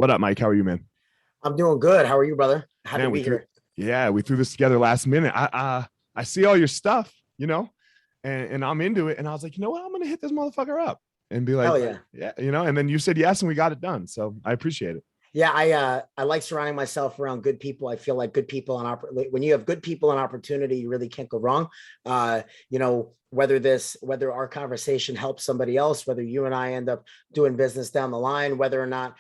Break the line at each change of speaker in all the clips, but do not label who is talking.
What up, Mike? How are you, man?
I'm doing good. How are you, brother? Happy
Man,
to be here.
we threw this together last minute. I see all your stuff, and I'm into it. And I was like, you know what? I'm gonna hit this motherfucker up and be like,
Hell yeah.
yeah. And then you said yes, and we got it done. So I appreciate it.
Yeah, I like surrounding myself around good people. I feel like good people and when you have good people and opportunity, you really can't go wrong. Whether our conversation helps somebody else, whether you and I end up doing business down the line, whether or not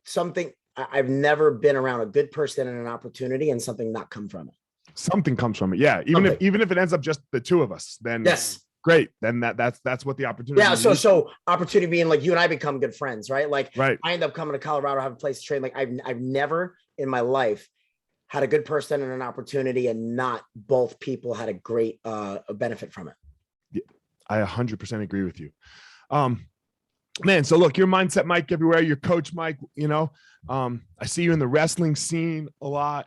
something I've never been around a good person and an opportunity and something not come from it.
Something comes from it. Yeah. Even if it ends up just the two of us, then
Yes.
great. Then that's what the opportunity
Yeah.
is.
So opportunity being like you and I become good friends, right? Like
Right.
I end up coming to Colorado, have a place to train. Like I've never in my life had a good person and an opportunity and not both people had a great benefit from it.
Yeah, I 100% agree with you. Man, so look, your mindset Mike everywhere, your coach Mike, I see you in the wrestling scene a lot.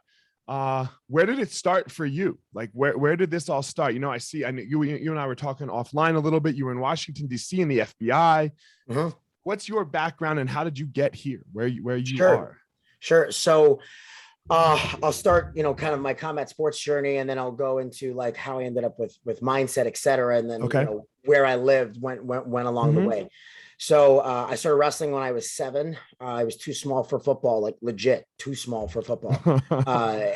Where did it start for you? Like where did this all start? I know you and I were talking offline a little bit. You were in Washington, DC in the FBI.
Mm-hmm.
What's your background and how did you get here where you are?
Sure. So I'll start, kind of my combat sports journey, and then I'll go into like how I ended up with mindset, et cetera. And then,
Okay.
Where I lived went along the way. So I started wrestling when I was 7. I was too small for football, like legit too small for football.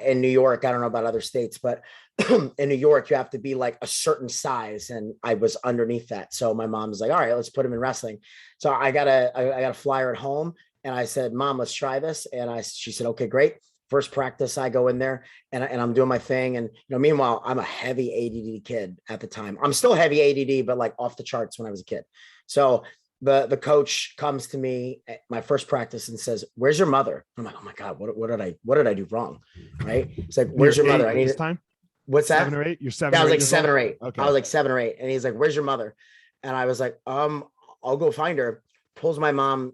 In New York, I don't know about other states, but in New York, you have to be like a certain size, and I was underneath that. So my mom was like, "All right, let's put him in wrestling." So I got a flyer at home, and I said, "Mom, let's try this." And she said, "Okay, great." First practice, I go in there and I'm doing my thing. And, meanwhile, I'm a heavy ADD kid at the time. I'm still heavy ADD, but like off the charts when I was a kid. So the coach comes to me at my first practice and says, "Where's your mother?" I'm like, "Oh my God, what did I do wrong?" Right. It's like, "Where's your mother?" I need
this time.
What's that?
7 or 8? You're 7.
Yeah, I
or
was
8
like
years
7
old?
or 8.
Okay.
I was like 7 or 8. And he's like, "Where's your mother?" And I was like, I'll go find her. Pulls my mom.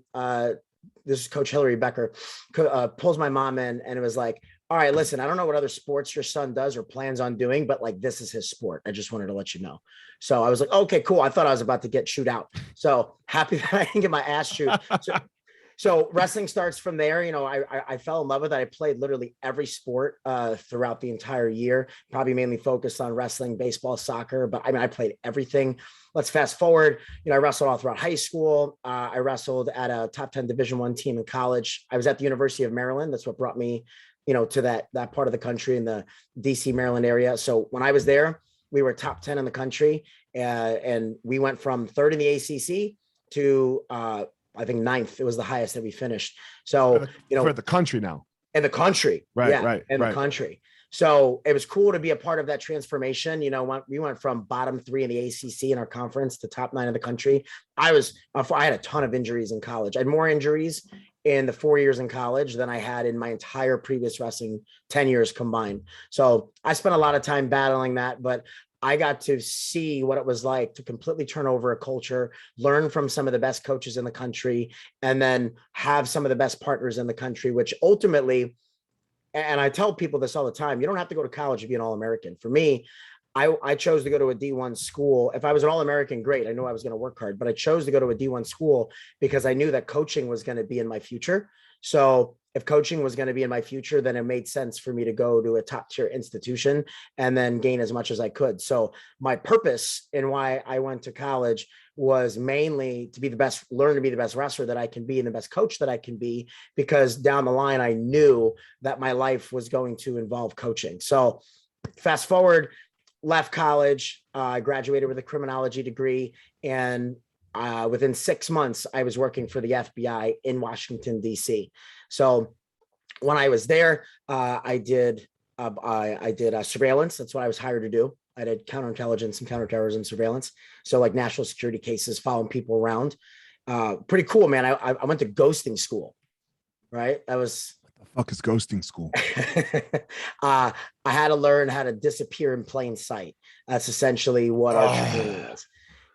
This is Coach Hillary Becker, pulls my mom in, and it was like, "All right, listen, I don't know what other sports your son does or plans on doing, but like, this is his sport. I just wanted to let you know." So I was like, "Okay, cool." I thought I was about to get chewed out. So happy that I didn't get my ass chewed. So wrestling starts from there. I fell in love with it. I played literally every sport throughout the entire year, probably mainly focused on wrestling, baseball, soccer. But I played everything. Let's fast forward. I wrestled all throughout high school. I wrestled at a top 10 Division I team in college. I was at the University of Maryland. That's what brought me, to that part of the country in the DC, Maryland area. So when I was there, we were top 10 in the country. And we went from third in the ACC to I think 9th. It was the highest that we finished. So,
for the country now.
In the country.
Right,
yeah,
right.
In the country. So it was cool to be a part of that transformation. We went from bottom 3 in the ACC in our conference to top 9 in the country. I had a ton of injuries in college. I had more injuries in the 4 years in college than I had in my entire previous wrestling 10 years combined. So I spent a lot of time battling that, but I got to see what it was like to completely turn over a culture, learn from some of the best coaches in the country, and then have some of the best partners in the country, which ultimately, and I tell people this all the time, you don't have to go to college to be an All-American. For me, I chose to go to a D1 school. If I was an All-American, great. I knew I was going to work hard, but I chose to go to a D1 school because I knew that coaching was going to be in my future. So if coaching was going to be in my future, then it made sense for me to go to a top tier institution and then gain as much as I could. So my purpose and why I went to college was mainly to be the best, learn to be the best wrestler that I can be and the best coach that I can be, because down the line, I knew that my life was going to involve coaching. So fast forward, left college, I graduated with a criminology degree, and within 6 months, I was working for the FBI in Washington, DC. So when I was there, I did surveillance. That's what I was hired to do. I did counterintelligence and counterterrorism surveillance. So like national security cases, following people around. Pretty cool, man. I went to ghosting school, right? That was...
What the fuck is ghosting school?
I had to learn how to disappear in plain sight. That's essentially what our training was.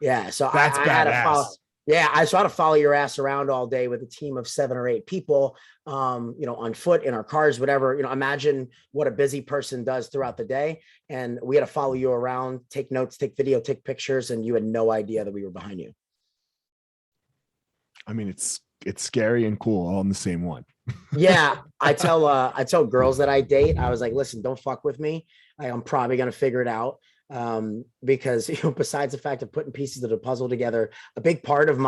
Yeah. So I had to follow. Yeah. I had to follow your ass around all day with a team of 7 or 8 people, on foot, in our cars, whatever. Imagine what a busy person does throughout the day. And we had to follow you around, take notes, take video, take pictures, and you had no idea that we were behind you.
I mean, it's it's scary and cool all in the same one.
Yeah, I tell girls that I date, I was like, listen, don't fuck with me. I'm probably gonna figure it out. Because besides the fact of putting pieces of the puzzle together, a big part of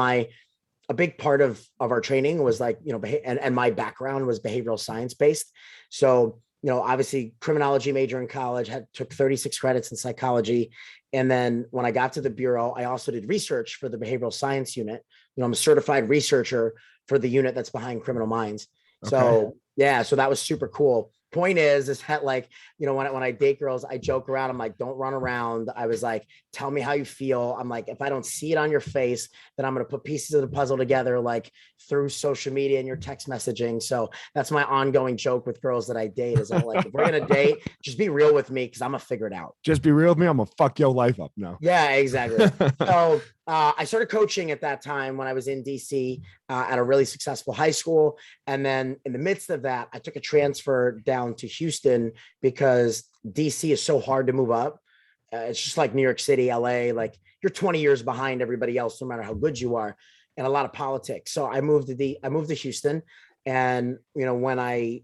our training was like, and my background was behavioral science based. So, obviously criminology major in college, took 36 credits in psychology. And then when I got to the Bureau, I also did research for the behavioral science unit. I'm a certified researcher for the unit that's behind Criminal Minds.
Okay.
So yeah, so that was super cool. Point is that like, when I date girls, I joke around. I'm like, don't run around. I was like, tell me how you feel. I'm like, if I don't see it on your face, then I'm going to put pieces of the puzzle together, like through social media and your text messaging. So that's my ongoing joke with girls that I date is that like, if we're going to date, just be real with me. Cause I'm going to figure it out.
Just be real with me. I'm going to fuck your life up now.
Yeah, exactly. So I started coaching at that time when I was in DC at a really successful high school. And then in the midst of that, I took a transfer down to Houston because DC is so hard to move up. It's just like New York City, LA, like you're 20 years behind everybody else, no matter how good you are, and a lot of politics. So I moved to Houston. And, when I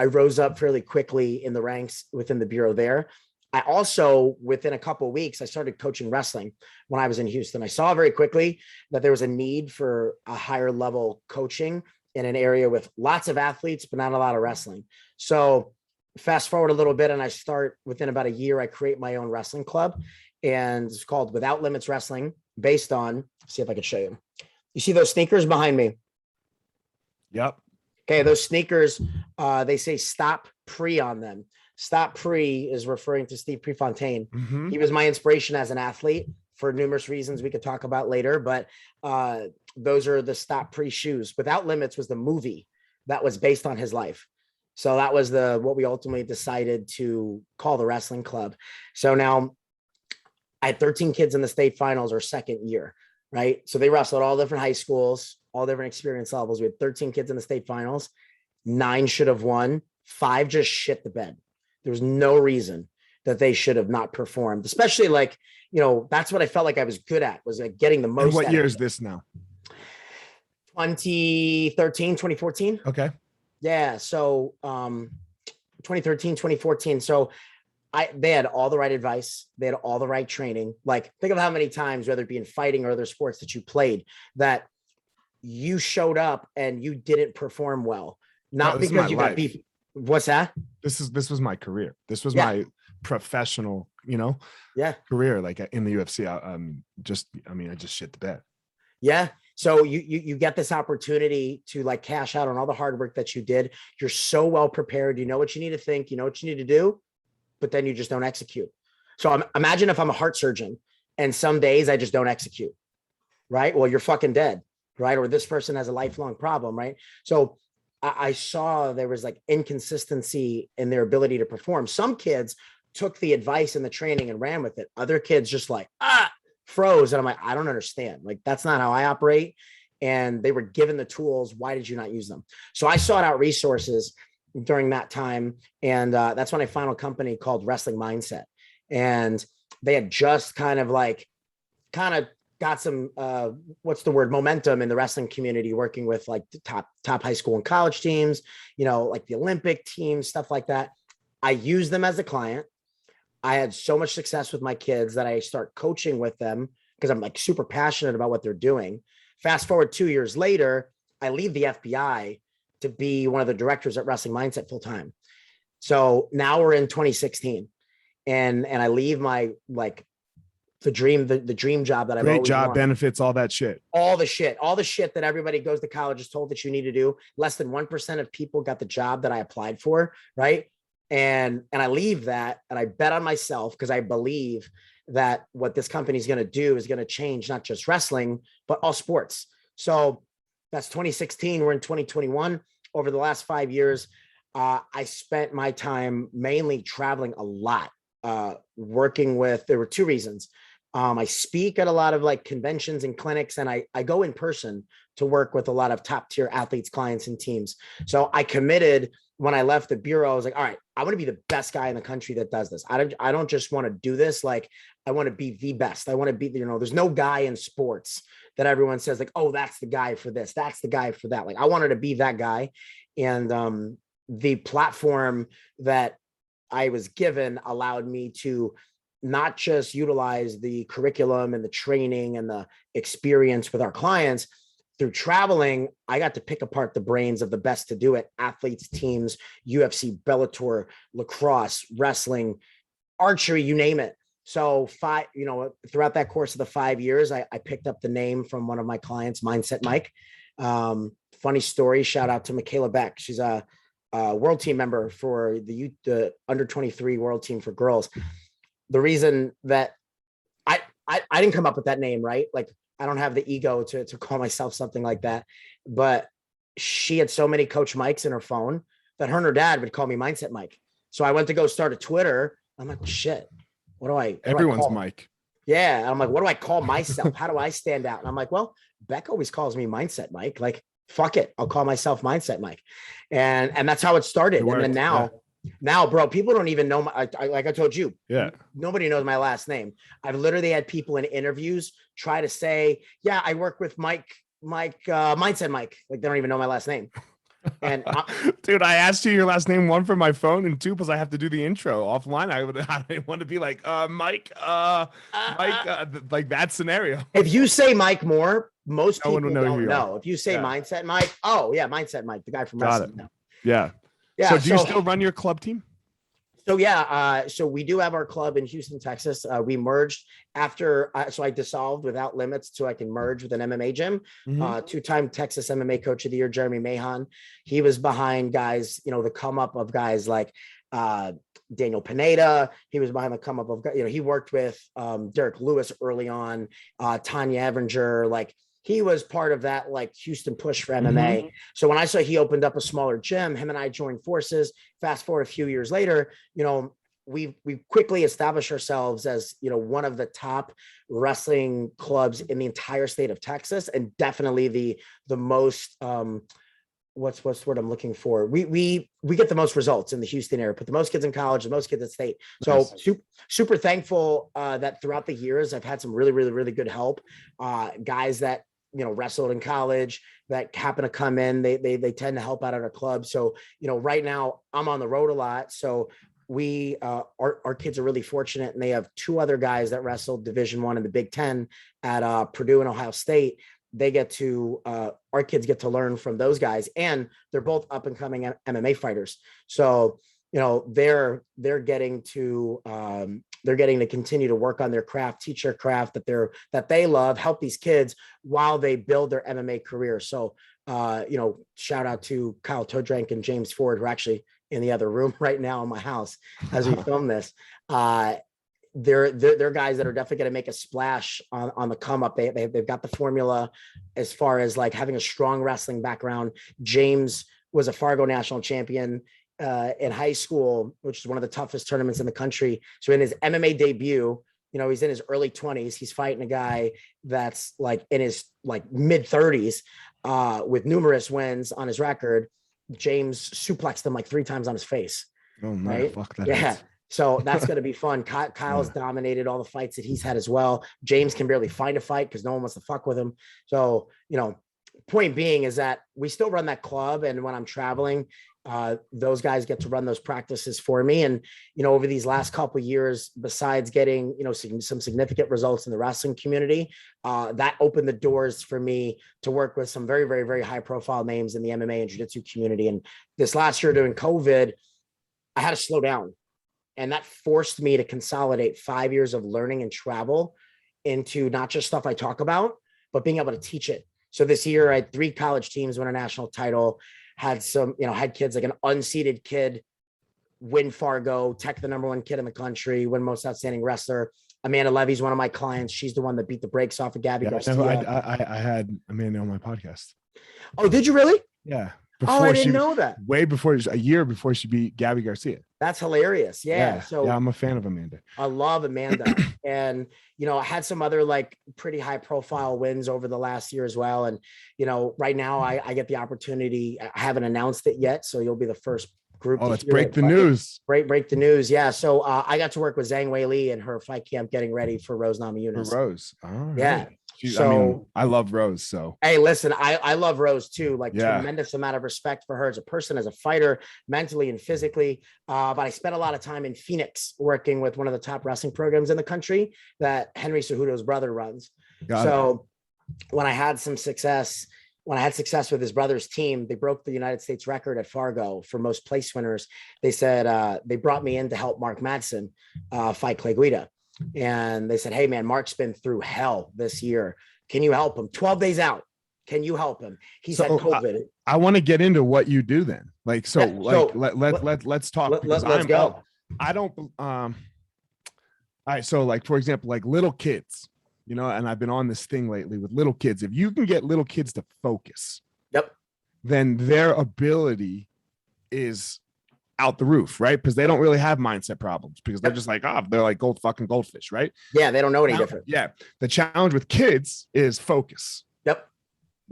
rose up fairly quickly in the ranks within the Bureau there. I also, within a couple of weeks, I started coaching wrestling when I was in Houston. I saw very quickly that there was a need for a higher level coaching in an area with lots of athletes, but not a lot of wrestling. So fast forward a little bit, and I start within about a year, I create my own wrestling club, and it's called Without Limits Wrestling, based on, see if I can show you. You see those sneakers behind me?
Yep.
Okay, those sneakers, they say Stop Pre on them. Stop Pre is referring to Steve Prefontaine.
Mm-hmm.
He was my inspiration as an athlete for numerous reasons we could talk about later, but those are the Stop Pre shoes. Without Limits was the movie that was based on his life. So that was what we ultimately decided to call the wrestling club. So now I had 13 kids in the state finals our second year, right? So they wrestled all different high schools, all different experience levels. We had 13 kids in the state finals. 9 should have won. 5 just shit the bed. There was no reason that they should have not performed, especially like, that's what I felt like I was good at, was like getting the most.
And what year is this now?
2013, 2014.
Okay.
Yeah. So 2013, 2014. So they had all the right advice. They had all the right training. Like, think of how many times, whether it be in fighting or other sports that you played, that you showed up and you didn't perform well. Not because you got beat. What's that?
This was my career. This was my professional, career. Like in the UFC, I just shit the bed.
Yeah. So you get this opportunity to like cash out on all the hard work that you did. You're so well prepared. You know what you need to think, you know what you need to do, but then you just don't execute. So imagine if I'm a heart surgeon and some days I just don't execute, right? Well, you're fucking dead, right? Or this person has a lifelong problem, right? So I saw there was like inconsistency in their ability to perform. Some kids took the advice and the training and ran with it. Other kids just like, froze. And I'm like, I don't understand. Like, that's not how I operate. And they were given the tools. Why did you not use them? So I sought out resources during that time. And that's when I found a company called Wrestling Mindset. And they had just kind of got some, momentum in the wrestling community, working with like the top high school and college teams, like the Olympic teams, stuff like that. I used them as a client. I had so much success with my kids that I start coaching with them because I'm like super passionate about what they're doing. Fast forward 2 years later, I leave the FBI to be one of the directors at Wrestling Mindset full time. So now we're in 2016 and I leave my the dream job that I've
great
always
job,
wanted.
benefits, all that shit.
All the shit that everybody goes to college is told that you need to do. Less than 1% of people got the job that I applied for, right? And I leave that and I bet on myself because I believe that what this company is going to do is going to change not just wrestling, but all sports. So that's 2016. We're in 2021. Over the last 5 years, I spent my time mainly traveling a lot, working with, there were 2 reasons. I speak at a lot of like conventions and clinics, and I go in person to work with a lot of top tier athletes, clients, and teams. So I committed when I left the Bureau. I was like, all right, I want to be the best guy in the country that does this. I don't just want to do this. Like, I want to be the best. I want to be, there's no guy in sports that everyone says like, oh, that's the guy for this, that's the guy for that. Like I wanted to be that guy. And the platform that I was given allowed me to not just utilize the curriculum and the training and the experience with our clients. Through traveling, I got to pick apart the brains of the best to do it. Athletes, teams, UFC, Bellator, lacrosse, wrestling, archery, you name it. So throughout that course of the 5 years, I picked up the name from one of my clients, Mindset Mike. Funny story, shout out to Michaela Beck. She's a world team member for the under 23 world team for girls. The reason that I didn't come up with that name, right? Like I don't have the ego to call myself something like that, but she had so many Coach Mikes in her phone that her and her dad would call me Mindset Mike. So I went to go start a Twitter. I'm like, shit,
everyone's Mike.
Yeah. And I'm like, what do I call myself? How do I stand out? And I'm like, well, Beck always calls me Mindset Mike. Like, fuck it. I'll call myself Mindset Mike. And that's how it started. And then now, bro, people don't even know like I told you, nobody knows my last name. I've literally had people in interviews try to say, yeah, I work with Mindset Mike. Like they don't even know my last name. And
dude, I asked you your last name, one, from my phone, and two, because I have to do the intro offline. I want to be like, Mike, like that scenario.
If you say Mike Moore, most people don't know. If you say Mindset Mike, oh yeah, Mindset Mike, the guy from wrestling.
Yeah. So do you still run your club team?
So so we do have our club in Houston, Texas. We merged after, so I dissolved Without Limits so I can merge with an MMA gym. Two-time Texas MMA Coach of the Year, Jeremy Mahan. He was behind guys, the come up of guys like Daniel Pineda. He was behind the come up of, he worked with Derek Lewis early on, Tanya Evinger, like he was part of that like Houston push for MMA. So when I saw he opened up a smaller gym, him and I joined forces. Fast forward a few years later, we quickly established ourselves as, one of the top wrestling clubs in the entire state of Texas, and definitely the most, what's the word I'm looking for? We get the most results in the Houston area, put the most kids in college, the most kids at state. So super thankful that throughout the years, I've had some really, really, really good help. Guys that, wrestled in college that happen to come in, they tend to help out at our club. So, right now I'm on the road a lot. So we, our kids are really fortunate, and they have two other guys that wrestled Division I in the Big Ten at Purdue and Ohio State. They get to, our kids get to learn from those guys, and they're both up and coming MMA fighters. So, they're getting to continue to work on their craft, teach their craft that they love, help these kids while they build their MMA career. So, shout out to Kyle Todrank and James Ford, who are actually in the other room right now in my house as we film this. They're guys that are definitely going to make a splash on the come up. They've got the formula as far as like having a strong wrestling background. James was a Fargo national champion in high school, which is one of the toughest tournaments in the country. So in his MMA debut, he's in his early 20s. He's fighting a guy that's like in his like mid 30s with numerous wins on his record. James suplexed him like 3 times on his face.
Oh my, right? Fuck that.
Yeah. So that's going to be fun. Kyle's dominated all the fights that he's had as well. James can barely find a fight because no one wants to fuck with him. So, point being is that we still run that club. And when I'm traveling, those guys get to run those practices for me. And, over these last couple of years, besides getting, some significant results in the wrestling community, that opened the doors for me to work with some very, very, very high profile names in the MMA and jiu-jitsu community. And this last year during COVID, I had to slow down. And that forced me to consolidate 5 years of learning and travel into not just stuff I talk about, but being able to teach it. So this year I had 3 college teams win a national title, had some, had kids like an unseeded kid win Fargo, Tech, the #1 kid in the country, win most outstanding wrestler. Amanda Levy's one of my clients. She's the one that beat the brakes off of Gabby Garcia.
I had Amanda on my podcast.
Oh, did you really?
Yeah.
I didn't know that.
Way before, a year before she beat Gabby Garcia.
That's hilarious. Yeah. So
I'm a fan of Amanda.
I love Amanda. And, I had some other like pretty high profile wins over the last year as well. And, right now I get the opportunity. I haven't announced it yet. So you'll be the first group.
Oh, let's break the news.
Break the news. Yeah. So I got to work with Zhang Wei Li and her fight camp getting ready for Rose Namajunas.
For Rose. Oh,
yeah.
I mean, I love Rose. So
hey, listen, I love Rose too. Like
yeah,
tremendous amount of respect for her as a person, as a fighter, mentally and physically. But I spent a lot of time in Phoenix working with one of the top wrestling programs in the country that Henry Cejudo's brother runs. So when I had success with his brother's team, they broke the United States record at Fargo for most place winners. They said they brought me in to help Mark Madsen fight Clay Guida. And they said, hey, man, Mark's been through hell this year. Can you help him? 12 days out. Can you help him? He's had COVID.
I want to get into what you do then. Like, so, let's talk.
Let's go.
I don't, all right. So like, for example, like little kids, you know, and I've been on this thing lately with little kids. If you can get little kids to focus, then their ability is out the roof, right? Because they don't really have mindset problems because they're just like, they're like goldfish, right?
Yeah, they don't know any different.
Yeah. The challenge with kids is focus.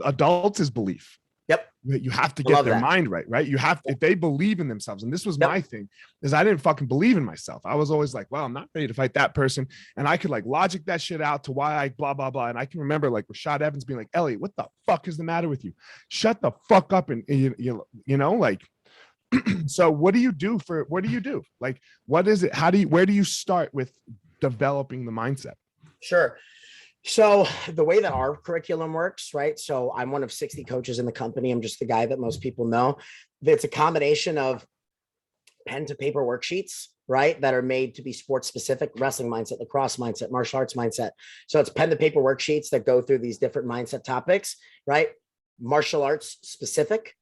Adults is belief. You have to get their mind right? You have if they believe in themselves. And this was my thing, is I didn't fucking believe in myself. I was always like, well, I'm not ready to fight that person. And I could like logic that shit out to why I blah, blah, blah. And I can remember like Rashad Evans being like, Elliot, what the fuck is the matter with you? Shut the fuck up. And you know, like, so what do you do? Like, what is it? Where do you start with developing the mindset?
Sure. So the way that our curriculum works, right? So I'm one of 60 coaches in the company. I'm just the guy that most people know. It's a combination of pen to paper worksheets, right? That are made to be sports specific, wrestling mindset, lacrosse mindset, martial arts mindset. So it's pen to paper worksheets that go through these different mindset topics, right? Martial arts specific,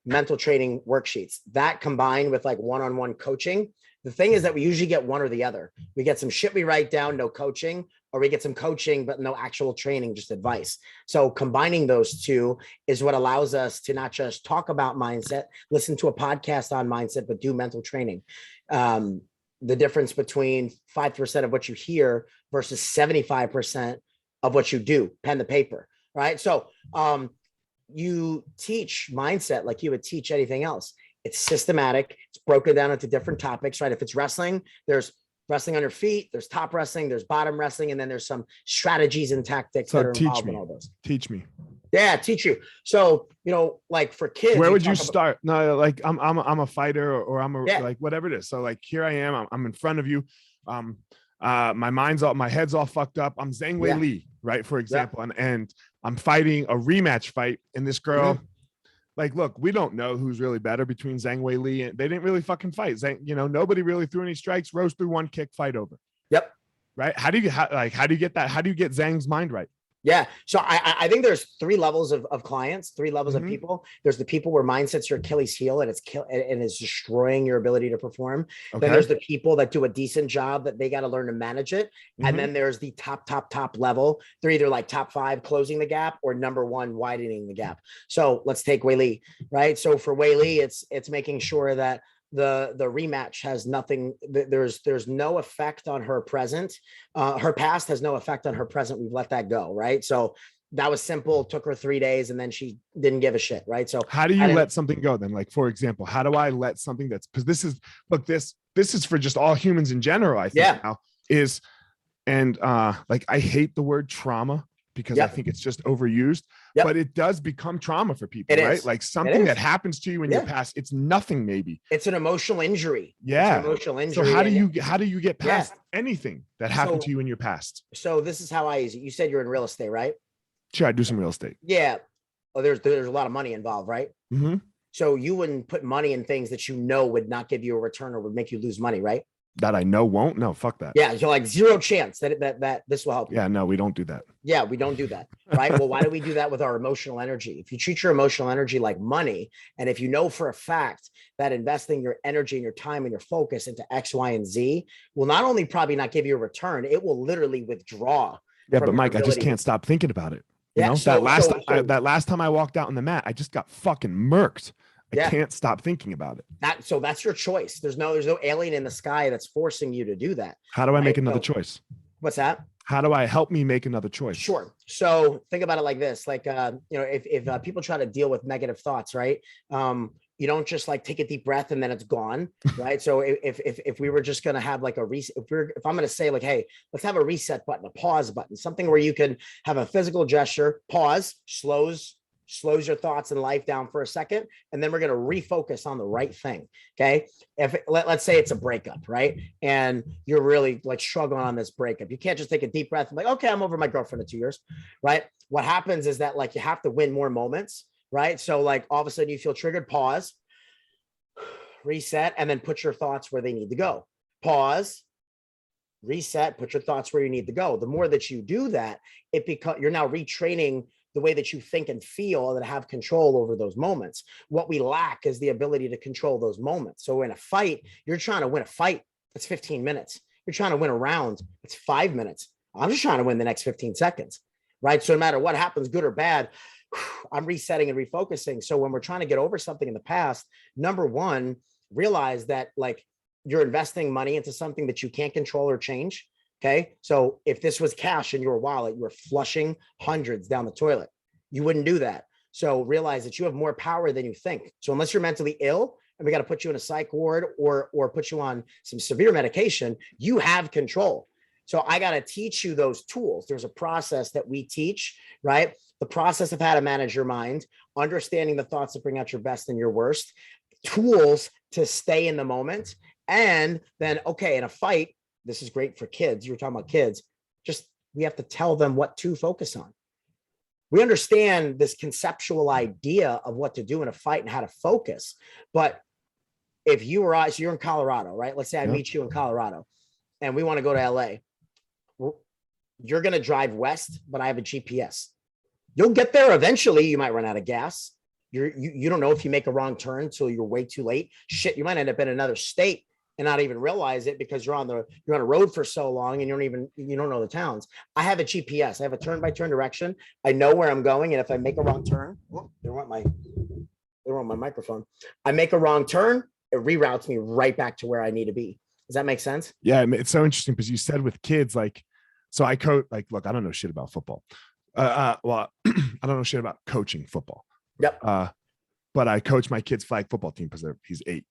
mental training worksheets that combined with like one-on-one coaching. The thing is that we usually get one or the other. We get some shit we write down, no coaching, or we get some coaching, but no actual training, just advice. So combining those two is what allows us to not just talk about mindset, listen to a podcast on mindset, but do mental training. The difference between 5% of what you hear versus 75% of what you do, pen to paper, right? So you teach mindset like you would teach anything else. It's systematic. It's broken down into different topics, right? If it's wrestling, there's wrestling on your feet, there's top wrestling, there's bottom wrestling, and then there's some strategies and tactics that are involved in all those.
Teach me.
Yeah, teach you. So, you know, like for kids,
where would you start? No, like I'm a fighter or I'm a like whatever it is. So like here I am, I'm in front of you. My head's all fucked up. I'm Zhang Wei Li, right? For example, and I'm fighting a rematch fight, and this girl. Like, look, we don't know who's really better between Zhang Wei Li and they didn't really fucking fight. Nobody really threw any strikes. Rose threw one kick, fight over. Right. How do you get that? How do you get Zhang's mind right?
Yeah. So I think there's three levels of clients, three levels of people. There's the people where mindset's your Achilles heel and it's destroying your ability to perform. Then there's the people that do a decent job that they got to learn to manage it. And then there's the top level. They're either like top 5 closing the gap or number 1 widening the gap. So let's take Wei Li, right? So for Wei Li, it's making sure that the rematch has nothing. There's no effect on her present. Her past has no effect on her present. We've let that go. Right. So that was simple. Took her 3 days and then she didn't give a shit. Right. So
how do you let something go then? Like, for example, how do I let something because this is for just all humans in general, I think now is, and like, I hate the word trauma because I think it's just overused, but it does become trauma for people, right? Like something that happens to you in your past, it's nothing, maybe.
It's an emotional injury.
Yeah.
It's an emotional injury.
So how do you get past anything that happened to you in your past?
So this is how I use it. You said you're in real estate, right?
Sure, I do some real estate.
Yeah. Well, there's a lot of money involved, right?
Mm-hmm.
So you wouldn't put money in things that you know would not give you a return or would make you lose money, right?
That I know won't? No, fuck that.
Yeah, you're like zero chance that this will help you.
Yeah, no, we don't do that.
Yeah, we don't do that, right? Well, why do we do that with our emotional energy? If you treat your emotional energy like money, and if you know for a fact that investing your energy and your time and your focus into X, Y, and Z will not only probably not give you a return, it will literally withdraw.
Yeah, but Mike, I just can't stop thinking about it. You know, that last time I walked out on the mat, I just got fucking murked. I can't stop thinking about it.
So that's your choice. There's no alien in the sky that's forcing you to do that.
How do I make another choice?
What's that?
How do I help me make another choice?
Sure. So think about it like this, like, if people try to deal with negative thoughts, right? you don't just like take a deep breath and then it's gone, right? So if we were just going to have like a reset, if I'm going to say like, hey, let's have a reset button, a pause button, something where you can have a physical gesture, pause, slows your thoughts and life down for a second, and then we're going to refocus on the right thing. Okay. Let's say it's a breakup, right? And you're really like struggling on this breakup. You can't just take a deep breath and like, okay, I'm over my girlfriend in 2 years, right? What happens is that like you have to win more moments, right? So like all of a sudden you feel triggered, pause, reset, and then put your thoughts where they need to go. Pause, reset, put your thoughts where you need to go. The more that you do that, you're now retraining the way that you think and feel and have control over those moments. What we lack is the ability to control those moments. So in a fight, you're trying to win a fight, that's 15 minutes. You're trying to win a round, it's 5 minutes. I'm just trying to win the next 15 seconds, right? So no matter what happens, good or bad, I'm resetting and refocusing. So when we're trying to get over something in the past, number one, realize that like you're investing money into something that you can't control or change. Okay. So if this was cash in your wallet, you were flushing hundreds down the toilet, you wouldn't do that. So realize that you have more power than you think. So unless you're mentally ill and we got to put you in a psych ward or put you on some severe medication, you have control. So I got to teach you those tools. There's a process that we teach, right? The process of how to manage your mind, understanding the thoughts that bring out your best and your worst, tools to stay in the moment. And then, okay, in a fight, this is great for kids. You were talking about kids. Just, we have to tell them what to focus on. We understand this conceptual idea of what to do in a fight and how to focus. But if you were, so you're in Colorado, right? Let's say I meet you in Colorado and we want to go to LA. You're going to drive west, but I have a GPS. You'll get there eventually. You might run out of gas. You don't know if you make a wrong turn until you're way too late. Shit, you might end up in another state and not even realize it because you're on a road for so long and you don't know the towns. I have a GPS. I have a turn-by-turn direction. I know where I'm going, and if I make a wrong turn, they want my microphone. I make a wrong turn, it reroutes me right back to where I need to be. Does that make sense?
Yeah, it's so interesting because you said with kids, like, so I coach, like, look, I don't know shit about football. Well, I don't know shit about coaching football.
Yep.
But I coach my kid's flag football team because he's 8.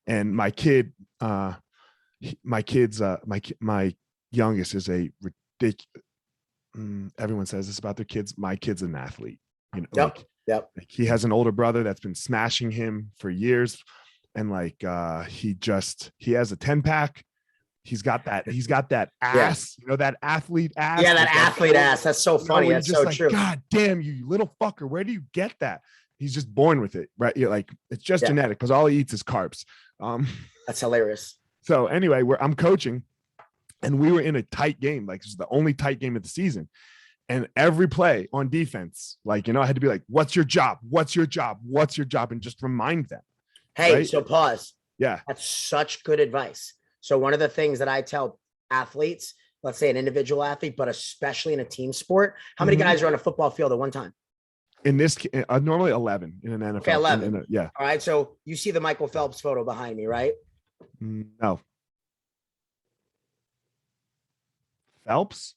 And my youngest is a ridiculous. Everyone says this about their kids. My kid's an athlete. You know,
Yep.
Like he has an older brother that's been smashing him for years, and like he has a 10-pack. He's got that ass, you know, that athlete ass.
Yeah, that athlete ass. That's so funny. That's so
like,
true.
God damn, you little fucker. Where do you get that? He's just born with it, right? You're like, it's just genetic because all he eats is carbs.
That's hilarious.
So anyway, I'm coaching, and we were in a tight game. Like, this is the only tight game of the season. And every play on defense, like, you know, I had to be like, what's your job? What's your job? What's your job? And just remind them.
Hey,
right?
So pause.
Yeah.
That's such good advice. So one of the things that I tell athletes, let's say an individual athlete, but especially in a team sport, how many guys are on a football field at one time?
In this, normally 11 in an NFL.
Okay, 11.
Yeah. All
right. So you see the Michael Phelps photo behind me, right?
No. Phelps?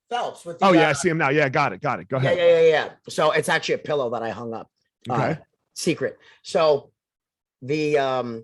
Phelps. With the,
yeah, I see him now. Yeah, got it. Go ahead.
Yeah. So it's actually a pillow that I hung up.
Okay.
Secret. So the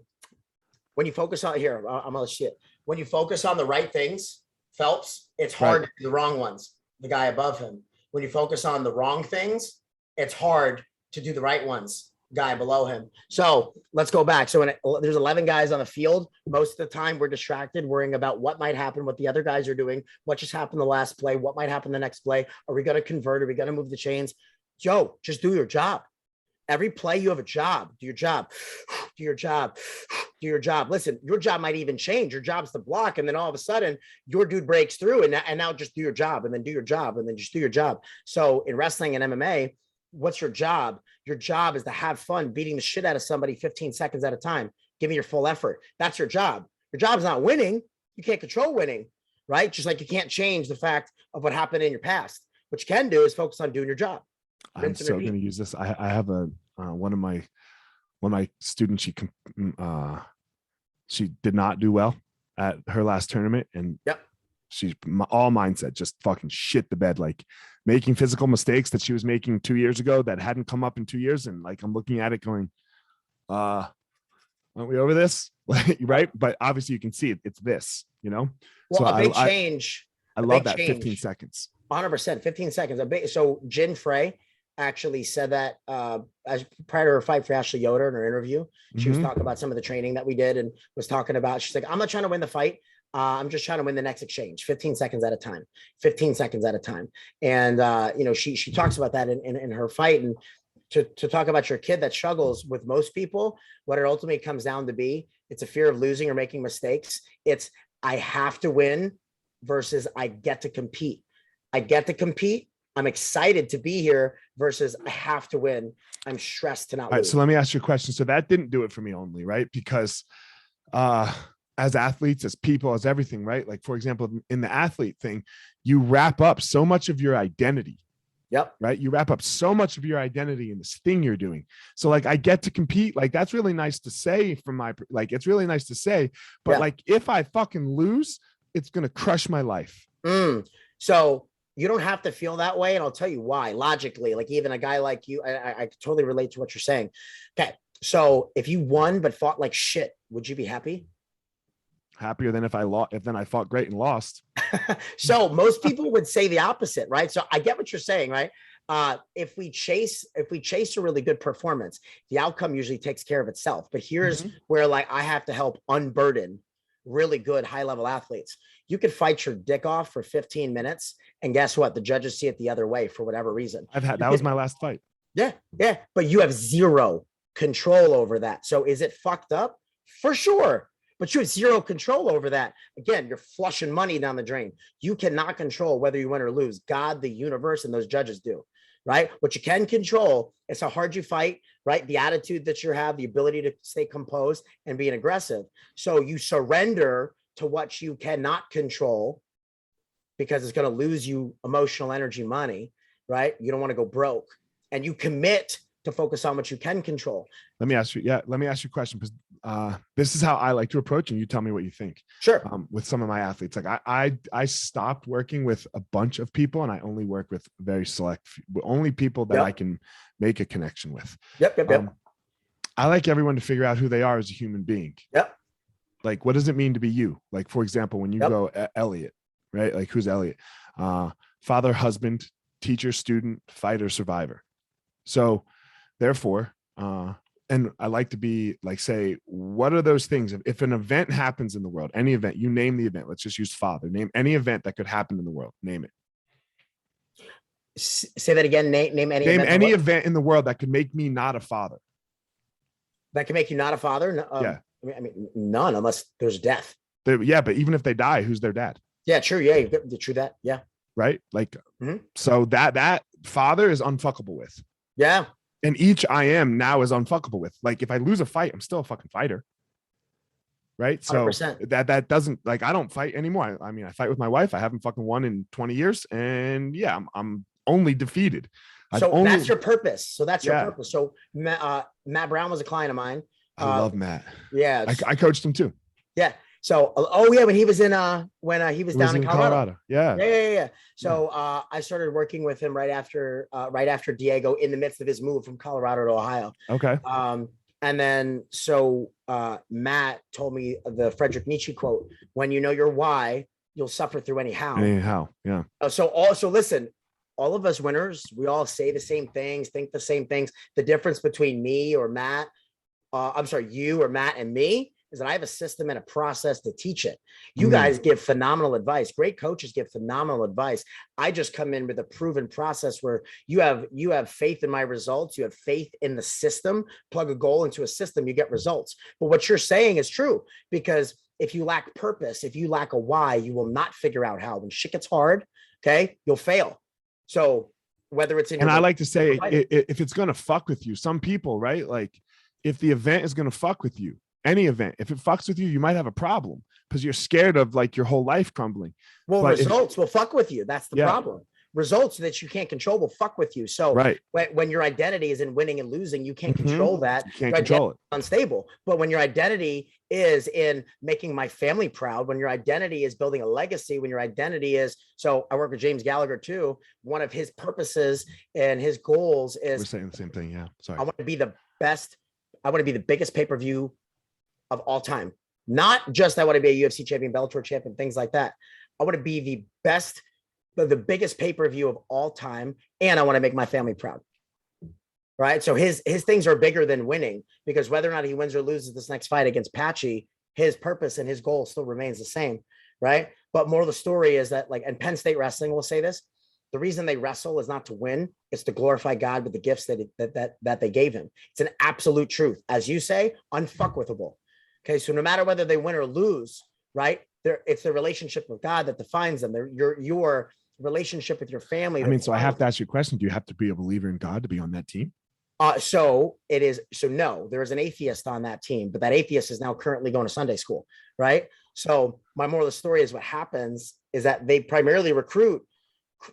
when you focus on here, I'm gonna see it. When you focus on the right things, Phelps, it's hard to do the wrong ones. The guy above him. When you focus on the wrong things, it's hard to do the right ones. Guy below him. So let's go back. So there's 11 guys on the field. Most of the time we're distracted, worrying about what might happen, what the other guys are doing, what just happened the last play, what might happen the next play. Are we going to convert? Are we going to move the chains? Joe, just do your job. Every play you have a job. Do your job. Do your job. Do your job. Listen, your job might even change. Your job's to block. And then all of a sudden your dude breaks through and now just do your job and then do your job and then just do your job. So in wrestling and MMA, what's your job? Your job is to have fun beating the shit out of somebody 15 seconds at a time. Give me your full effort. That's your job. Your job's not winning. You can't control winning, right? Just like you can't change the fact of what happened in your past. What you can do is focus on doing your job.
I'm so going to use this. I have one of my students. She did not do well at her last tournament, and she's all mindset, just fucking shit the bed, like making physical mistakes that she was making 2 years ago that hadn't come up in 2 years. And like, I'm looking at it going, Aren't we over this? Right. But obviously you can see it. It's this,
Well,
so
a big change.
I love that 15 seconds.
100%, 15 seconds. So Jen Frey actually said that as prior to her fight for Ashley Yoder in her interview. She was talking about some of the training that we did and was talking about, she's like, I'm not trying to win the fight. I'm just trying to win the next exchange, 15 seconds at a time, 15 seconds at a time. And, she talks about that in her fight. And to talk about your kid that struggles with most people, what it ultimately comes down to be, it's a fear of losing or making mistakes. It's, I have to win versus I get to compete. I get to compete. I'm excited to be here versus I have to win. I'm stressed to not lose.
All right, so let me ask you a question. So that didn't do it for me only, right? Because as athletes, as people, as everything, right? Like, for example, in the athlete thing, you wrap up so much of your identity.
Yep.
Right. You wrap up so much of your identity in this thing you're doing. So like, I get to compete. Like, that's really nice to say from my, like, it's really nice to say, but like, if I fucking lose, it's going to crush my life.
So you don't have to feel that way. And I'll tell you why. Logically, like even a guy like you, I totally relate to what you're saying. Okay. So if you won, but fought like shit, would you be happy?
Happier than if I lost, if then I fought great and lost.
So most people would say the opposite, right? So I get what you're saying, right? If we chase a really good performance, the outcome usually takes care of itself. But here's where like I have to help unburden really good high-level athletes. You could fight your dick off for 15 minutes, and guess what? The judges see it the other way for whatever reason.
That was my last fight.
Yeah, but you have zero control over that. So is it fucked up? For sure. But you have zero control over that. Again, you're flushing money down the drain. You cannot control whether you win or lose. God, the universe, and those judges do, right? What you can control is how hard you fight, right? The attitude that you have, the ability to stay composed and being aggressive. So you surrender to what you cannot control because it's going to lose you emotional energy, money, right? You don't want to go broke. And you commit to focus on what you can control.
Let me ask you a question, because this is how I like to approach, and you tell me what you think.
Sure.
With some of my athletes, like I stopped working with a bunch of people, and I only work with very select, only people that I can make a connection with.
Yep.
I like everyone to figure out who they are as a human being.
Yep.
Like, what does it mean to be you? Like, for example, when you go Elliot, right? Like, who's Elliot? Father, husband, teacher, student, fighter, survivor. So therefore, and I like to be like, say, what are those things? If an event happens in the world, any event, you name the event, let's just use father, name any event that could happen in the world, name it.
Say that again. Name any
event in the world that could make me not a father.
That can make you not a father?
Yeah.
I mean, none, unless there's death.
Yeah, but even if they die, who's their dad?
Yeah, true. Yeah, true that. Yeah.
Right? Like, so that father is unfuckable with.
Yeah.
And each I am now is unfuckable with. Like, if I lose a fight, I'm still a fucking fighter. Right? So
100%.
that doesn't, like, I don't fight anymore. I mean, I fight with my wife. I haven't fucking won in 20 years. And yeah, I'm only defeated.
That's your purpose. So that's your purpose. So Matt Brown was a client of mine.
I love Matt.
Yeah.
I coached him too.
Yeah. So, when he was when he was down in Colorado.
Yeah.
So I started working with him right after Diego, in the midst of his move from Colorado to Ohio.
Okay.
And then Matt told me the Friedrich Nietzsche quote: "When you know your why, you'll suffer through anyhow."
Anyhow, yeah.
So listen, all of us winners, we all say the same things, think the same things. The difference between me or Matt, you or Matt and me, is that I have a system and a process to teach it. You guys give phenomenal advice. Great coaches give phenomenal advice. I just come in with a proven process where you have faith in my results. You have faith in the system. Plug a goal into a system, you get results. But what you're saying is true, because if you lack purpose, if you lack a why, you will not figure out how. When shit gets hard, okay, you'll fail. So whether it's in,
and I like to say, if it's going to fuck with you, some people, right? Like, if the event is going to fuck with you, any event, if it fucks with you, you might have a problem because you're scared of like your whole life crumbling.
Well, results will fuck with you. That's the problem. Results that you can't control will fuck with you. So when your identity is in winning and losing, you can't control that.
You can't control it.
Unstable. But when your identity is in making my family proud, when your identity is building a legacy, when your identity is, so I work with James Gallagher too. One of his purposes and his goals is,
we're saying the same thing. Yeah. Sorry.
I want to be the best. I want to be the biggest pay-per-view of all time. Not just I want to be a UFC champion, Bellator champion, things like that. I want to be the best, the biggest pay-per-view of all time, and I want to make my family proud. Right. So his things are bigger than winning, because whether or not he wins or loses this next fight against Patchy, his purpose and his goal still remains the same. Right. But more of the story is that, like, and Penn State wrestling will say this, the reason they wrestle is not to win, it's to glorify God with the gifts that they gave him. It's an absolute truth. As you say, unfuckwithable. Okay. So no matter whether they win or lose, right, it's the relationship with God that defines them. Your relationship with your family.
I mean, so I have to ask you a question. Do you have to be a believer in God to be on that team?
So no, there is an atheist on that team, but that atheist is now currently going to Sunday school, right? So my moral of the story is what happens is that they primarily recruit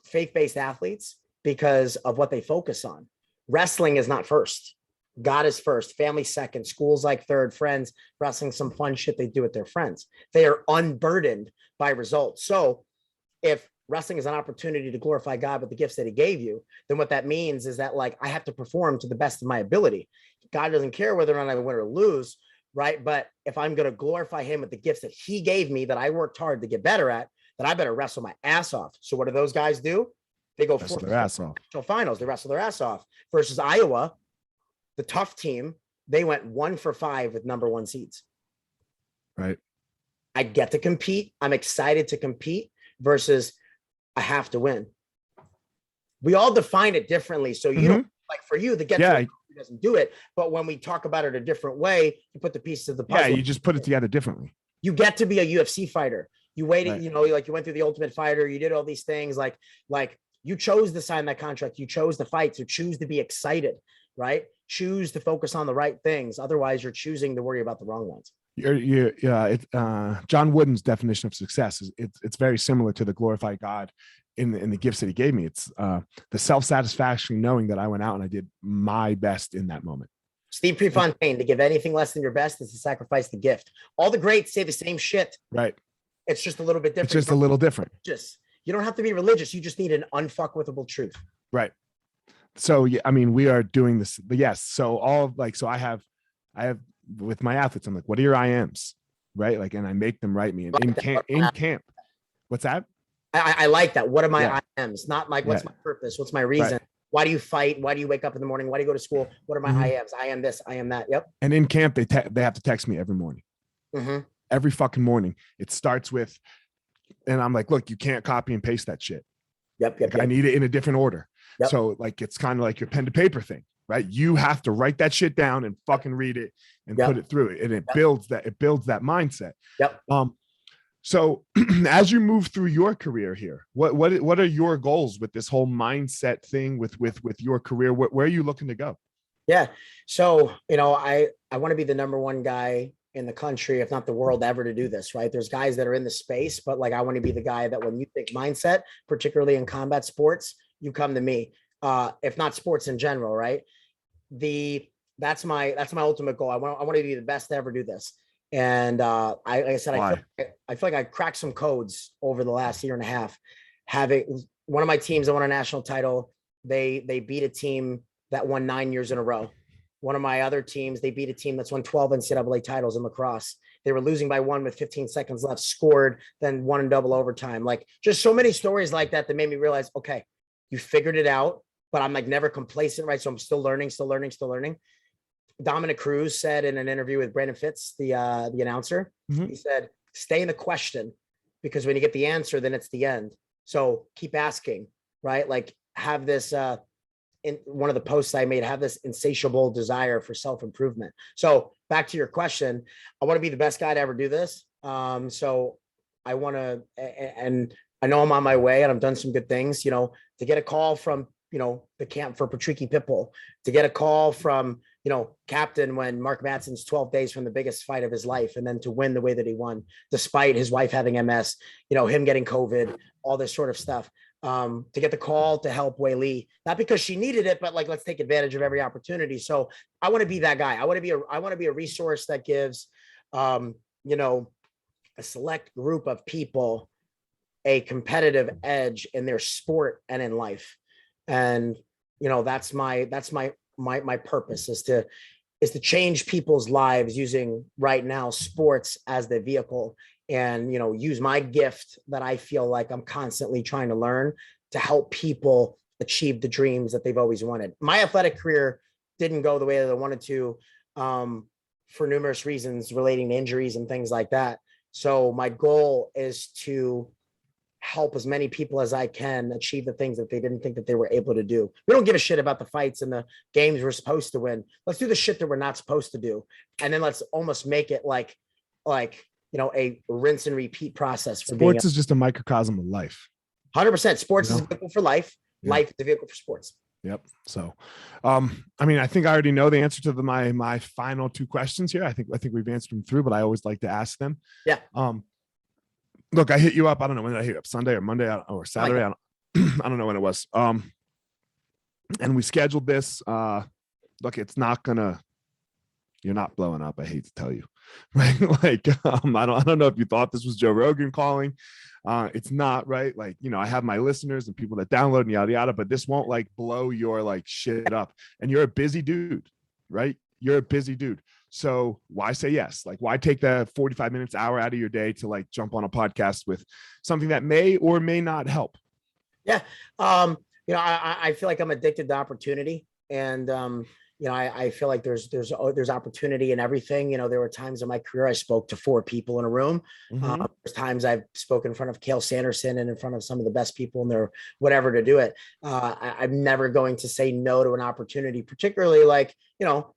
faith-based athletes because of what they focus on. Wrestling is not first. God is first, family second, school's like third, friends, wrestling, some fun shit they do with their friends. They are unburdened by results. So if wrestling is an opportunity to glorify God with the gifts that he gave you, then what that means is that, like, I have to perform to the best of my ability. God doesn't care whether or not I win or lose, right? But if I'm going to glorify him with the gifts that he gave me, that I worked hard to get better at, then I better wrestle my ass off. So what do those guys do? They go for
their ass off.
Finals. They wrestle their ass off. Versus Iowa, the tough team, they went 1 for 5 with number 1 seeds.
Right.
I get to compete. I'm excited to compete versus I have to win. We all define it differently. So you don't, like, for you, the doesn't do it. But when we talk about it a different way, you put the pieces of the puzzle.
Yeah, you just put it together differently.
You get to be a UFC fighter. You waited, right. You know, like you went through the Ultimate Fighter. You did all these things. Like you chose to sign that contract. You chose to fight. So choose to be excited, right? Choose to focus on the right things. Otherwise, you're choosing to worry about the wrong ones.
John Wooden's definition of success is it's very similar to the glorify God in the gifts that he gave me. It's the self-satisfaction knowing that I went out and I did my best in that moment.
Steve Prefontaine, to give anything less than your best is to sacrifice the gift. All the greats say the same shit.
Right.
It's just a little bit different.
It's just a little different.
You don't have to be religious. You just need an unfuckwithable truth.
Right. So, yeah, I mean, we are doing this, but yes. So I have with my athletes, I'm like, what are your IMs? Right. Like, and I make them write me in camp. What's that?
I like that. What are my IMs? Not like, what's my purpose? What's my reason? Right. Why do you fight? Why do you wake up in the morning? Why do you go to school? What are my IMs? I am this, I am that. Yep. And
in camp, they have to text me every morning. Every fucking morning. It starts with, and I'm like, look, you can't copy and paste that shit.
Yep.
I need it in a different order. Yep. So, like, it's kind of like your pen to paper thing, right? You have to write that shit down and fucking read it and put it through it. And it builds that mindset.
Yep.
So as you move through your career here, what are your goals with this whole mindset thing with your career? Where are you looking to go?
Yeah. So, you know, I want to be the number 1 guy in the country, if not the world, ever to do this, right? There's guys that are in the space, but like, I want to be the guy that when you think mindset, particularly in combat sports, you come to me, if not sports in general, right? That's my ultimate goal. I want to be the best to ever do this. And like I said, I feel like I cracked some codes over the last year and a half. Having one of my teams that won a national title, they beat a team that won 9 years in a row. One of my other teams, they beat a team that's won 12 NCAA titles in lacrosse. They were losing by 1 with 15 seconds left, scored, then won in double overtime. Like, just so many stories like that made me realize, okay, you figured it out, but I'm like never complacent, right? So I'm still learning. Dominic Cruz said in an interview with Brandon Fitz, the announcer, he said, stay in the question, because when you get the answer, then it's the end. So keep asking, right? Like, have this, in one of the posts I made, have this insatiable desire for self-improvement. So back to your question, I want to be the best guy to ever do this. So I want to, and I know I'm on my way and I've done some good things, you know, to get a call from, you know, the camp for Patricky Pitbull, to get a call from, you know, captain when Mark Matson's 12 days from the biggest fight of his life, and then to win the way that he won, despite his wife having MS, you know, him getting COVID, all this sort of stuff. To get the call to help Wei Lee, not because she needed it, but like, let's take advantage of every opportunity. So I want to be that guy. I want to be a resource that gives, you know, a select group of people a competitive edge in their sport and in life. And, you know, that's my purpose, is to is to change people's lives using right now sports as the vehicle, and, you know, use my gift that I feel like I'm constantly trying to learn to help people achieve the dreams that they've always wanted. My athletic career didn't go the way that I wanted to, for numerous reasons relating to injuries and things like that. So my goal is to help as many people as I can achieve the things that they didn't think that they were able to do. We don't give a shit about the fights and the games we're supposed to win. Let's do the shit that we're not supposed to do. And then let's almost make it like, you know, a rinse and repeat process for
Sports is just a microcosm of life.
100%. Sports is a vehicle for life.
Yeah.
Life is a vehicle for sports.
Yep. So, I mean, I think I already know the answer to my final two questions here. I think we've answered them through, but I always like to ask them.
Yeah.
Look, I hit you up. I don't know when did I hit you up, Sunday or Monday or Saturday. I don't know when it was. And we scheduled this. Look, it's not gonna. You're not blowing up. I hate to tell you, right? Like, I don't know if you thought this was Joe Rogan calling. It's not, right. Like, you know, I have my listeners and people that download and yada yada, but this won't like blow your like shit up. And you're a busy dude, right? You're a busy dude. So why say yes? Like, why take the 45 minutes, hour out of your day to like jump on a podcast with something that may or may not help?
Yeah. You know, I feel like I'm addicted to opportunity, and, you know, I feel like there's opportunity in everything. You know, there were times in my career I spoke to 4 people in a room.
Mm-hmm.
There's times I've spoken in front of Cale Sanderson and in front of some of the best people in there, whatever, to do it. I'm never going to say no to an opportunity, particularly like, you know,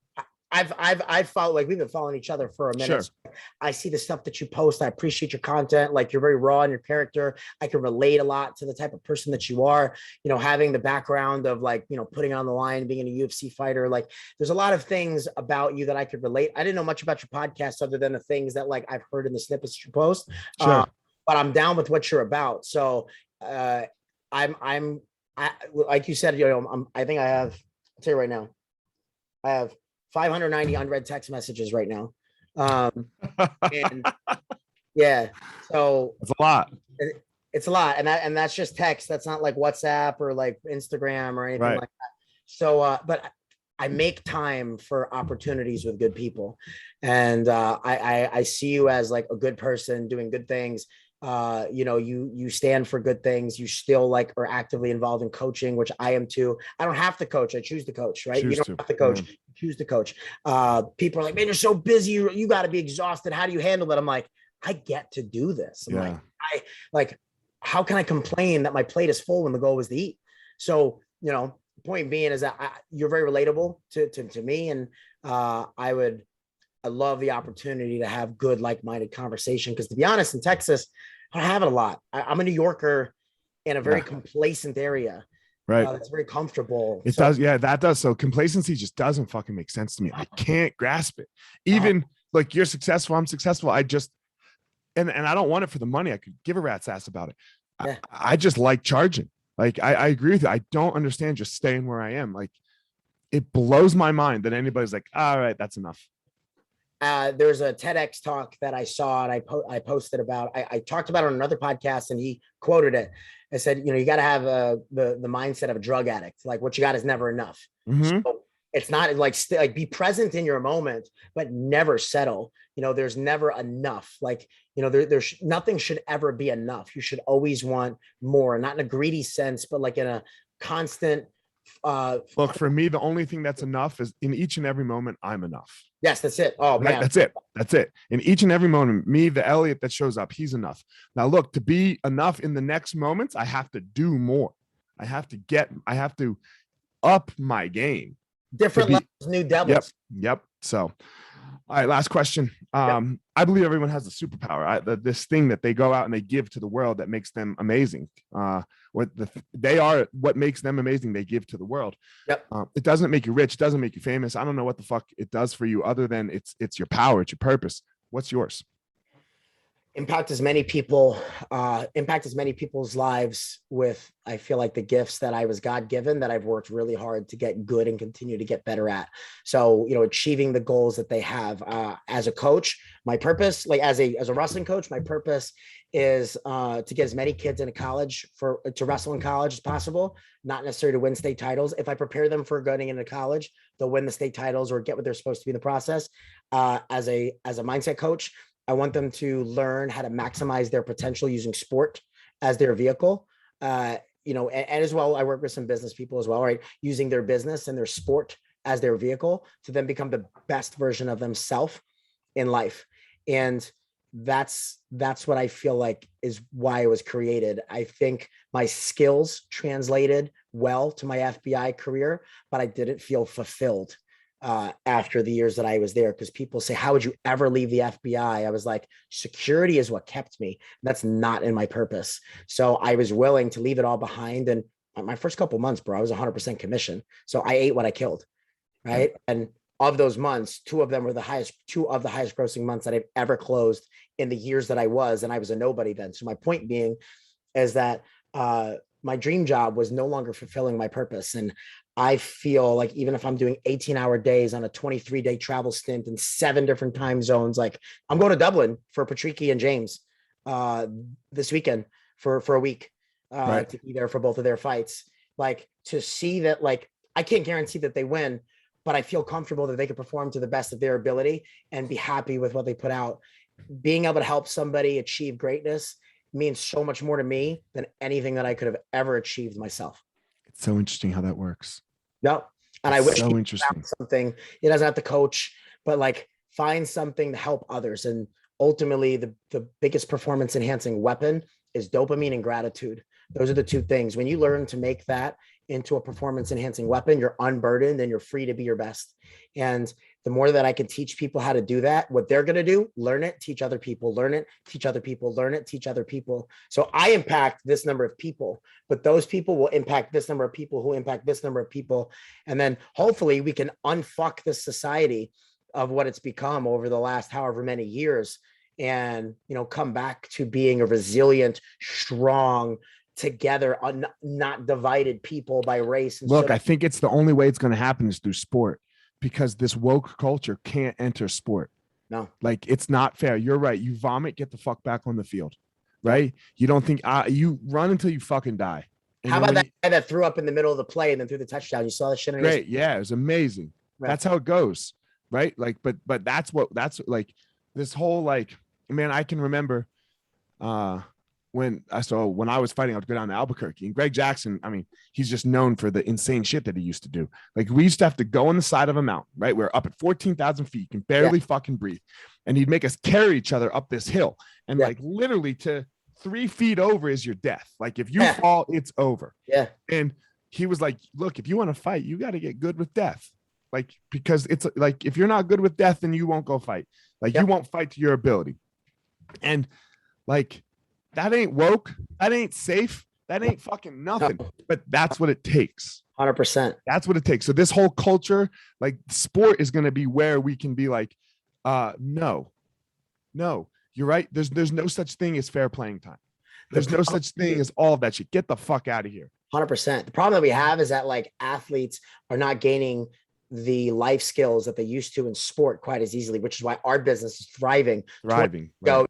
I've followed, like, we've been following each other for a minute.
Sure.
So I see the stuff that you post. I appreciate your content. Like, you're very raw in your character. I can relate a lot to the type of person that you are, you know, having the background of, like, you know, putting on the line, being a UFC fighter. Like, there's a lot of things about you that I could relate. I didn't know much about your podcast other than the things that, like, I've heard in the snippets you post.
Sure.
But I'm down with what you're about. So I like you said, you know, I think I'll tell you right now, I have 590 unread text messages right now. And yeah, so
It's a lot.
It's a lot. And that's just text. That's not like WhatsApp or like Instagram or anything
Right.
like that. So, but I make time for opportunities with good people. And I see you as like a good person doing good things. You know, you stand for good things. You still like are actively involved in coaching, which I am too. I don't have to coach. I choose to coach, right? You don't have to coach. You choose to coach. People are like, man, you're so busy. You got to be exhausted. How do you handle it? I'm like, I get to do this. I'm like, how can I complain that my plate is full when the goal was to eat? So, you know, point being is that you're very relatable to me. And I love the opportunity to have good, like-minded conversation. Because to be honest, in Texas, I don't have it a lot. I'm a New Yorker in a very complacent area.
Right.
It's very comfortable.
It does. Yeah, that does. So complacency just doesn't fucking make sense to me. I can't grasp it. Even like you're successful, I'm successful. I just, and I don't want it for the money. I could give a rat's ass about it.
Yeah.
I just like charging. Like, I agree with you. I don't understand just staying where I am. Like, it blows my mind that anybody's like, all right, that's enough.
There's a TEDx talk that I saw and I posted about. I talked about it on another podcast, and he quoted it. I said, you know, you got to have the mindset of a drug addict. Like, what you got is never enough.
Mm-hmm.
So it's not like be present in your moment, but never settle. You know, there's never enough. Like, you know, there's nothing should ever be enough. You should always want more, not in a greedy sense, but like in a constant.
Look, for me, the only thing that's enough is in each and every moment, I'm enough.
Yes, that's it. Oh,
right?
man.
That's it. In each and every moment, me, the Elliot that shows up, he's enough. Now, look, to be enough in the next moments, I have to do more. I have to up my game.
Different levels, new devils.
Yep. So, all right, last question. I believe everyone has a superpower. This thing that they go out and they give to the world that makes them amazing. They are what makes them amazing. They give to the world.
Yep.
It doesn't make you rich. It doesn't make you famous. I don't know what the fuck it does for you other than it's your power. It's your purpose. What's yours?
impact as many people's lives with, I feel like, the gifts that I was God given, that I've worked really hard to get good and continue to get better at. So, achieving the goals that they have. As a coach, my purpose, like as a wrestling coach, my purpose is to get as many kids into college to wrestle in college as possible, not necessarily to win state titles. If I prepare them for going into college, they'll win the state titles or get what they're supposed to be in the process. As a mindset coach, I want them to learn how to maximize their potential using sport as their vehicle. And as well, I work with some business people as well, right? Using their business and their sport as their vehicle to then become the best version of themselves in life. And that's what I feel like is why it was created. I think my skills translated well to my FBI career, but I didn't feel fulfilled after the years that I was there, because people say, how would you ever leave the FBI? I was like, security is what kept me. That's not in my purpose. So I was willing to leave it all behind. And my first couple months, bro, I was 100% commission. So I ate what I killed. Right. And of those months, two of the highest grossing months that I've ever closed in the years that I was, and I was a nobody then. So my point being is that my dream job was no longer fulfilling my purpose. And I feel like even if I'm doing 18-hour days on a 23-day travel stint in 7 different time zones, like I'm going to Dublin for Patricky and James this weekend for a week to be there for both of their fights. Like, to see that, like, I can't guarantee that they win, but I feel comfortable that they can perform to the best of their ability and be happy with what they put out. Being able to help somebody achieve greatness means so much more to me than anything that I could have ever achieved myself.
It's so interesting how that works.
Yep. And I wish
so interesting.
Something, it doesn't have to coach, but like find something to help others. And ultimately the biggest performance enhancing weapon is dopamine and gratitude. Those are the two things. When you learn to make that into a performance enhancing weapon, you're unburdened and you're free to be your best. And the more that I can teach people how to do that, what they're going to do, learn it, teach other people, learn it, teach other people, learn it, teach other people. So I impact this number of people, but those people will impact this number of people who impact this number of people. And then hopefully we can unfuck this society of what it's become over the last however many years, and, come back to being a resilient, strong, together, not divided people by race. And
look, I think it's the only way it's going to happen is through sport, because this woke culture can't enter sport.
No,
like, it's not fair. You're right. You vomit, get the fuck back on the field. Right. You don't think you run until you fucking die. And
how about that guy that threw up in the middle of the play and then threw the touchdown? You saw that shit?
Great. Yeah. It was amazing. Right. That's how it goes. Right. Like, but that's like this whole, like, man, I can remember, when I was fighting, I would go down to Albuquerque, and Greg Jackson, I mean, he's just known for the insane shit that he used to do. Like, we used to have to go on the side of a mountain, right? We're up at 14,000 feet, you can barely fucking breathe. And he'd make us carry each other up this hill. And like literally to 3 feet over is your death. Like, if you fall, it's over. Yeah. And he was like, look, if you want to fight, you got to get good with death. Like, because it's like, if you're not good with death, then you won't go fight. Like, you won't fight to your ability. And like, that ain't woke. That ain't safe. That ain't fucking nothing. But that's what it takes.
100%.
That's what it takes. So this whole culture, like, sport is going to be where we can be like, no, you're right. There's no such thing as fair playing time. There's no such thing as all of that shit. Get the fuck out of here.
100%. The problem that we have is that, like, athletes are not gaining the life skills that they used to in sport quite as easily, which is why our business is thriving.
Right.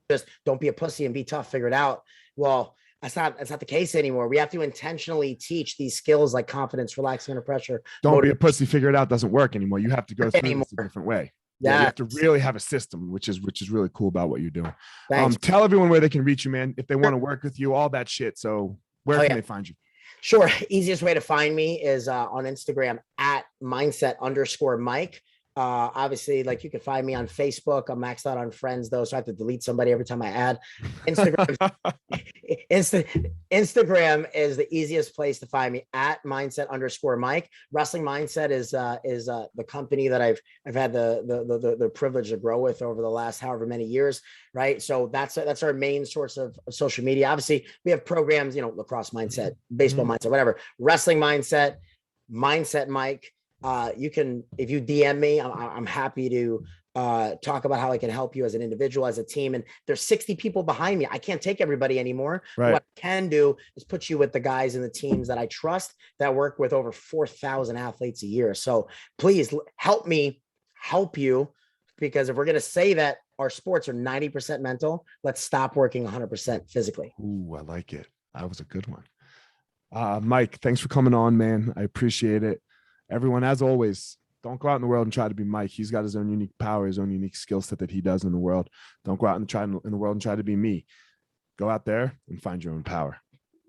Just don't be a pussy and be tough, figure it out. Well, that's not the case anymore. We have to intentionally teach these skills like confidence, relaxing under pressure.
Don't be a pussy, figure it out doesn't work anymore. You have to go through this a different way. Yeah, you have to really have a system, which is really cool about what you're doing. Tell everyone where they can reach you, man, if they want to work with you, all that shit. So where can they find you?
Sure. Easiest way to find me is on Instagram at mindset_Mike. Obviously, like, you can find me on Facebook. I'm maxed out on friends though, so I have to delete somebody every time I add. Instagram is the easiest place to find me at mindset_Mike. Wrestling Mindset is the company that I've had the privilege to grow with over the last however many years. Right. So that's our main source of social media. Obviously, we have programs, lacrosse mindset, baseball mindset, whatever, wrestling mindset Mike. You can, if you DM me, I'm happy to talk about how I can help you as an individual, as a team. And there's 60 people behind me. I can't take everybody anymore.
Right.
What I can do is put you with the guys and the teams that I trust that work with over 4,000 athletes a year. So please help me help you, because if we're going to say that our sports are 90% mental, let's stop working 100% physically.
Ooh, I like it. That was a good one. Mike, thanks for coming on, man. I appreciate it. Everyone, as always, don't go out in the world and try to be Mike. He's got his own unique power, his own unique skill set that he does in the world. Don't go out and try in the world and try to be me. Go out there and find your own power.